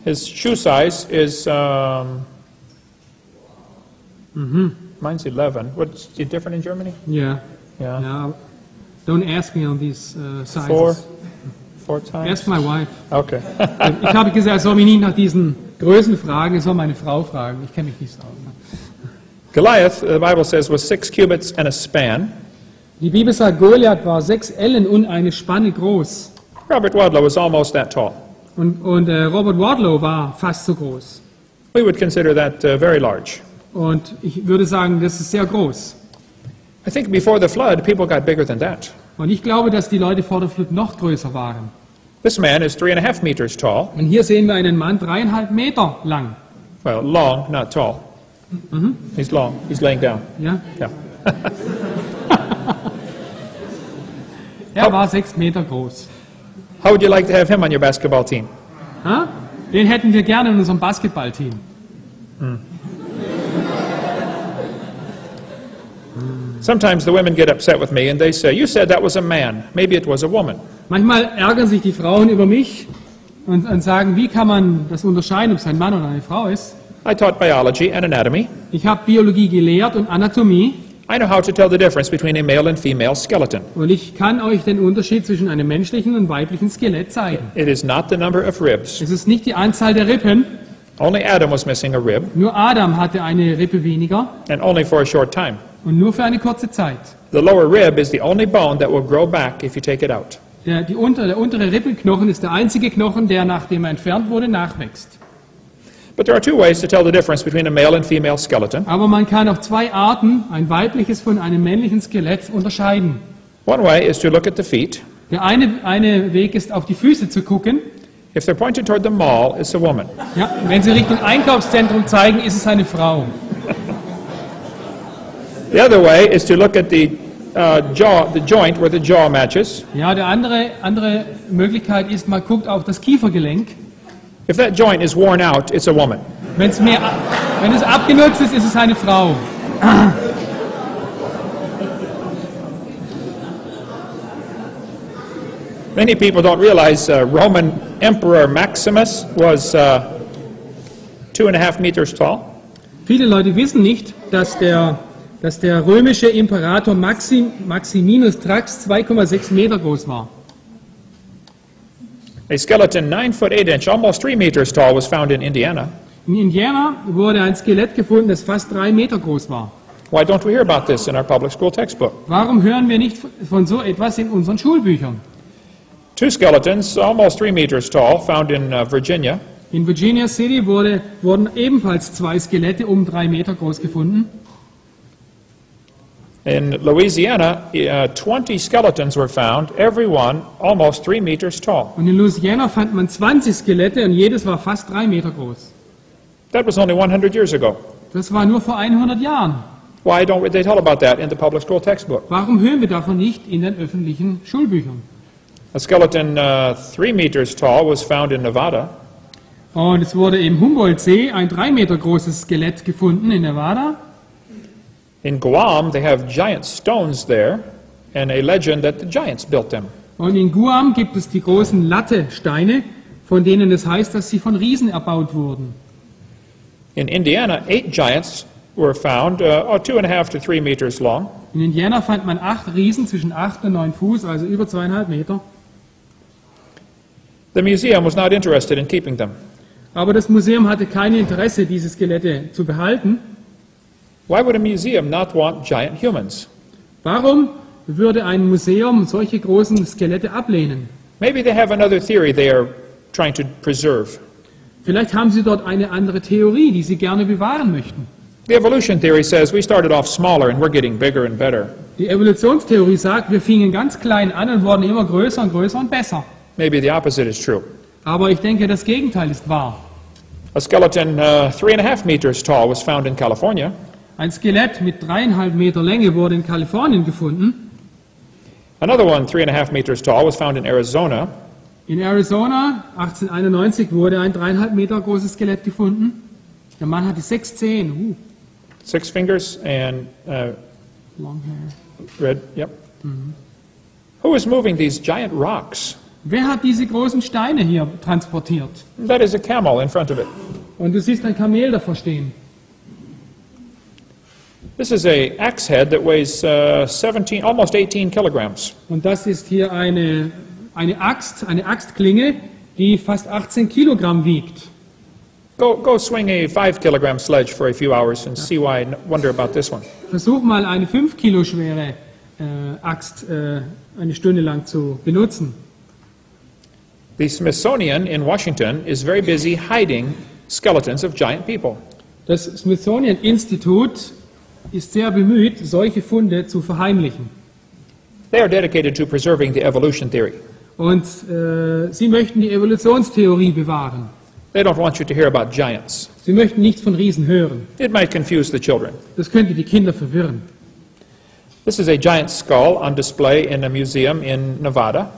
His shoe size is, mine's 11. What's it different in Germany? Yeah. Yeah. Yeah. Don't ask me on these sizes. Four times? Ask my wife. Okay. Ich habe gesagt, er soll mich nicht nach diesen Größen fragen, er soll meine Frau fragen. Ich kenne mich nicht so aus. Goliath, the Bible says, was 6 cubits and a span. Die Bibel sagt, Goliath war 6 Ellen und eine Spanne groß. Robert Wadlow was almost that tall. Und Robert Wadlow war fast so groß. We would consider that very large. Und ich würde sagen, das ist sehr groß. I think before the flood, people got bigger than that. Und ich glaube, dass die Leute vor der Flut noch größer waren. This man is 3.5 meters tall. Und hier sehen wir einen Mann 3,5 Meter lang. Well, long, not tall. He's long. He's laying down. Ja? Yeah. Er war 6 Meter groß. How would you like to have him on your basketball team? Ha? Den hätten wir gerne in unserem Basketballteam. Sometimes the women get upset with me and they say, you said that was a man. Maybe it was a woman. Manchmal ärgern sich die Frauen über mich und sagen, wie kann man das unterscheiden, ob es ein Mann oder eine Frau ist? I taught biology and anatomy. Ich habe Biologie gelehrt und Anatomie. I know how to tell the difference between a male and female skeleton. Und ich kann euch den Unterschied zwischen einem menschlichen und weiblichen Skelett zeigen. It is not the number of ribs. Es ist nicht die Anzahl der Rippen. Only Adam was missing a rib, Nur Adam hatte eine Rippe weniger and only for a short time. und nur für eine kurze Zeit. The lower rib is the only bone that will grow back if you take it out. Der untere Rippenknochen ist der einzige Knochen, der, nachdem er entfernt wurde, nachwächst. But there are two ways to tell the difference between a male and female skeleton. Aber man kann auf 2 Arten ein weibliches von einem männlichen Skelett unterscheiden. One way is to look at the feet. Der eine Weg ist, auf die Füße zu gucken. If they're pointed toward the mall, it's a woman. Ja, wenn sie Richtung Einkaufszentrum zeigen, ist es eine Frau. The other way is to look at the joint where the jaw matches. Ja, die andere Möglichkeit ist, man guckt auf das Kiefergelenk. If that joint is worn out, it's a woman. Wenn es abgenutzt ist, ist es eine Frau. Many people don't realize Roman Emperor Maximus was 2.5 meters tall. Viele Leute wissen nicht, dass der römische Imperator Maximinus Thrax 2,6 Meter groß war. A skeleton 9 foot 8 inch, almost 3 meters tall, was found in Indiana. In Indiana wurde ein Skelett gefunden, das fast 3 Meter groß war. Why don't we hear about this in our public school textbook? Warum hören wir nicht von so etwas in unseren Schulbüchern? 2 skeletons, almost 3 meters tall, found in Virginia. In Virginia City wurden ebenfalls 2 Skelette 3 Meter groß gefunden. In Louisiana, 20 skeletons were found, every one almost 3 meters tall. Und in Louisiana fand man 20 Skelette und jedes war fast 3 Meter groß. That was only 100 years ago. Das war nur vor 100 Jahren. Why don't they tell about that in the public school textbook? Warum hören wir davon nicht in den öffentlichen Schulbüchern? A skeleton 3 meters tall was found in Nevada. Und es wurde im Humboldt-See ein 3 Meter großes Skelett gefunden in Nevada. In Guam, they have giant stones there, and a legend that the giants built them. Und in Guam gibt es die großen Latte-Steine, von denen es heißt, dass sie von Riesen erbaut wurden. In Indiana, 8 giants were found, 2.5 to 3 meters long. In Indiana fand man 8 Riesen zwischen 8 und 9 Fuß, also über 2,5 Meter. The museum was not interested in keeping them. Aber das Museum hatte kein Interesse, diese Skelette zu behalten. Why would a museum not want giant humans? Warum würde ein Museum solche großen Skelette ablehnen? Maybe they have another theory they are trying to preserve. Vielleicht haben sie dort eine andere Theorie, die sie gerne bewahren möchten. The evolution theory says we started off smaller and we're getting bigger and better. Die Evolutionstheorie sagt, wir fingen ganz klein an und wurden immer größer und größer und besser. Maybe the opposite is true. Aber ich denke, das Gegenteil ist wahr. A skeleton 3.5 meters tall was found in California. Ein Skelett mit 3,5 Meter Länge wurde in Kalifornien gefunden. Another one 3.5 meters tall was found in Arizona. In Arizona 1891 wurde ein 3,5 Meter großes Skelett gefunden. Der Mann hatte 6 Zehen. 6 fingers and Long hair. red. Yep. Who is moving these giant rocks? Wer hat diese großen Steine hier transportiert? That is a camel in front of it. Und du siehst ein Kamel davor stehen. This is a axe head that weighs 17, almost 18 kilograms. Und das ist hier eine Axtklinge, die fast 18 Kilogramm wiegt. Go swing a 5-kilogram sledge for a few hours and see why I wonder about this one. Versuch mal eine 5 Kilo schwere Axt eine Stunde lang zu benutzen. The Smithsonian in Washington is very busy hiding skeletons of giant people. Das Smithsonian-Institut ist sehr bemüht, solche Funde zu verheimlichen. They are dedicated to preserving the evolution theory. Und sie möchten die Evolutionstheorie bewahren. They don't want you to hear about giants. Sie möchten nichts von Riesen hören. It might confuse the children. Das könnte die Kinder verwirren. This is a giant skull on display in a museum in Nevada.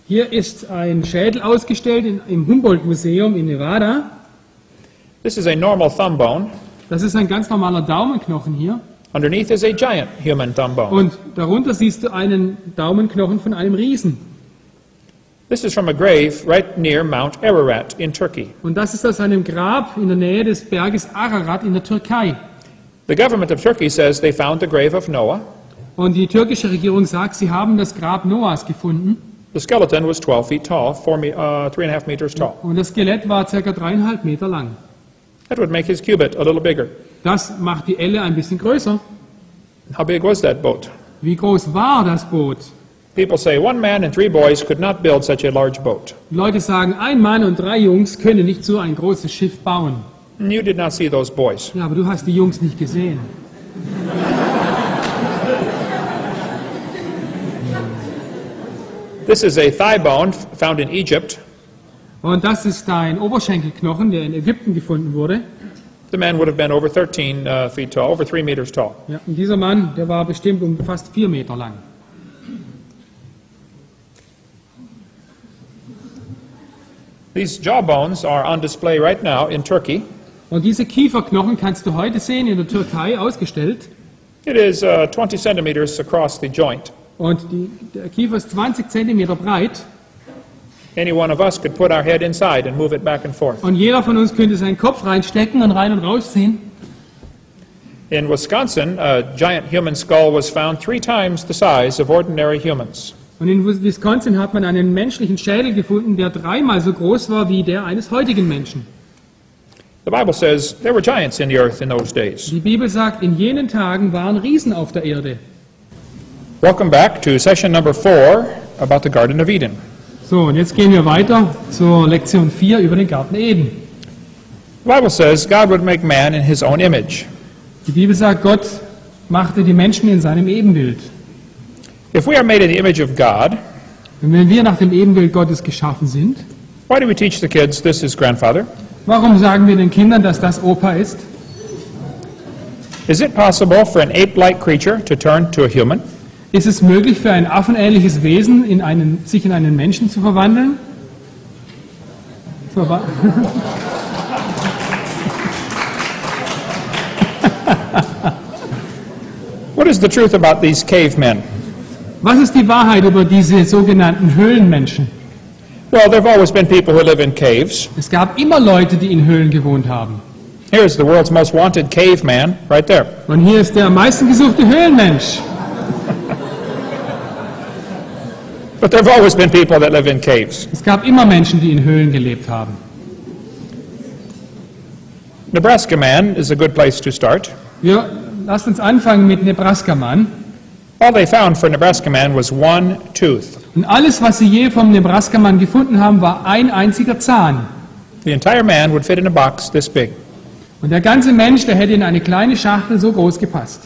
Hier ist ein Schädel ausgestellt im Humboldt-Museum in Nevada. This is a normal thumb bone. Das ist ein ganz normaler Daumenknochen hier. Underneath is a giant human thumb bone. Und darunter siehst du einen Daumenknochen von einem Riesen. This is from a grave right near Mount Ararat in Turkey. Und das ist aus einem Grab in der Nähe des Berges Ararat in der Türkei. The government of Turkey says they found the grave of Noah. Und die türkische Regierung sagt, sie haben das Grab Noahs gefunden. The skeleton was 12 feet tall, 3.5 meters tall. Und das Skelett war ca. 3,5 Meter lang. That would make his cubit a little bigger. Das macht die Elle ein bisschen größer. How big was that boat? Wie groß war das Boot? People say 1 man and 3 boys could not build such a large boat. Die Leute sagen, ein Mann und 3 Jungs können nicht so ein großes Schiff bauen. You did not see those boys. Ja, aber du hast die Jungs nicht gesehen. This is a thigh bone found in Egypt. Und das ist ein Oberschenkelknochen, der in Ägypten gefunden wurde. The man would have been over 13 feet tall, over 3 meters tall. Ja, und dieser Mann, der war bestimmt um fast 4 Meter lang. These jawbones are on display right now in Turkey. Und diese Kieferknochen kannst du heute sehen in der Türkei ausgestellt. It is 20 centimeters across the joint. Und der Kiefer ist 20 Zentimeter breit. Any one of us could put our head inside and move it back and forth. Und jeder von uns könnte seinen Kopf reinstecken und rein und rausziehen. In Wisconsin, a giant human skull was found 3 times the size of ordinary humans. Und in Wisconsin hat man einen menschlichen Schädel gefunden, der 3-mal so groß war wie der eines heutigen Menschen. The Bible says there were giants in the earth in those days. Die Bibel sagt, in jenen Tagen waren Riesen auf der Erde. Welcome back to session number 4 about the Garden of Eden. So, und jetzt gehen wir weiter zur Lektion 4 über den Garten Eden. The Bible says God would make man in his own image. Die Bibel sagt, Gott machte die Menschen in seinem Ebenbild. If we are made in the image of God, Und wenn wir nach dem Ebenbild Gottes geschaffen sind, why do we teach the kids this is grandfather? warum sagen wir den Kindern, dass das Opa ist? Is it possible for an ape-like creature to turn to a human? Ist es möglich für ein affenähnliches Wesen sich in einen Menschen zu verwandeln? What is the truth about these cavemen? Was ist die Wahrheit über diese sogenannten Höhlenmenschen? Well, there have always been people who live in caves. Es gab immer Leute, die in Höhlen gewohnt haben. Here's the world's most wanted caveman right there. Und hier ist der am meisten gesuchte Höhlenmensch. But there have always been people that live in caves. Es gab immer Menschen, die in Höhlen gelebt haben. Nebraska man is a good place to start. Lasst uns anfangen mit Nebraska-Mann. All they found for Nebraska man was 1 tooth. Und alles, was sie je vom Nebraska-Mann gefunden haben, war ein einziger Zahn. The entire man would fit in a box this big. Und der ganze Mensch, der hätte in eine kleine Schachtel so groß gepasst.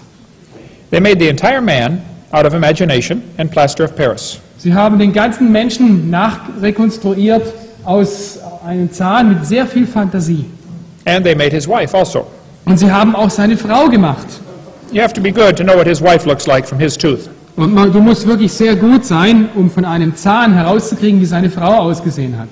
They made the entire man out of imagination and plaster of Paris. Sie haben den ganzen Menschen nachrekonstruiert aus einem Zahn mit sehr viel Fantasie. And they made his wife also. Und sie haben auch seine Frau gemacht. You have to be good to know what his wife looks like from his tooth. Und du musst wirklich sehr gut sein, um von einem Zahn herauszukriegen, wie seine Frau ausgesehen hat.